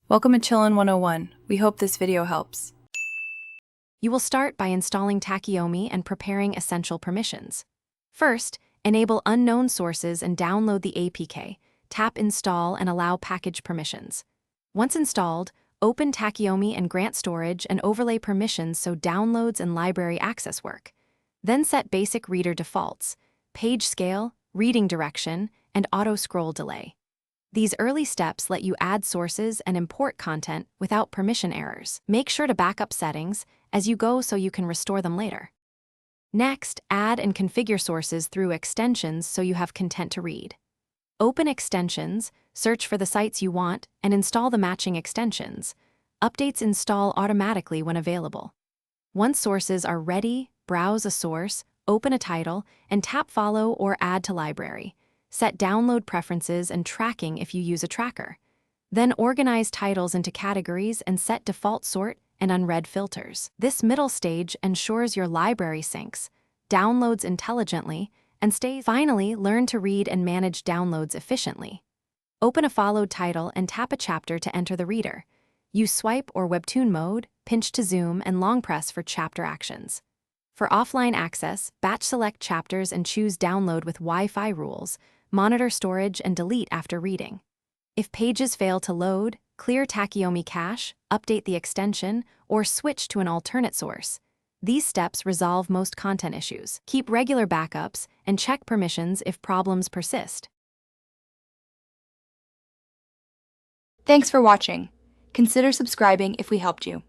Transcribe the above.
Welcome to Chillin' 101. We hope this video helps. You will start by installing Tachiyomi and preparing essential permissions. First, enable unknown sources and download the APK. Tap Install and allow package permissions. Once installed, open Tachiyomi and grant storage and overlay permissions so downloads and library access work. Then set basic reader defaults, page scale, reading direction, and auto-scroll delay. These early steps let you add sources and import content without permission errors. Make sure to back up settings as you go so you can restore them later. Next, add and configure sources through extensions so you have content to read. Open extensions, search for the sites you want, and install the matching extensions. Updates install automatically when available. Once sources are ready, browse a source, open a title, and tap Follow or Add to Library. Set download preferences and tracking if you use a tracker. Then organize titles into categories and set default sort and unread filters. This middle stage ensures your library syncs, downloads intelligently, and stays. Finally, learn to read and manage downloads efficiently. Open a followed title and tap a chapter to enter the reader. Use swipe or webtoon mode, pinch to zoom, and long press for chapter actions. For offline access, batch select chapters and choose download with Wi-Fi rules. Monitor storage and delete after reading. If pages fail to load, clear Tachiyomi cache, update the extension, or switch to an alternate source. These steps resolve most content issues. Keep regular backups and check permissions if problems persist. Thanks for watching. Consider subscribing if we helped you.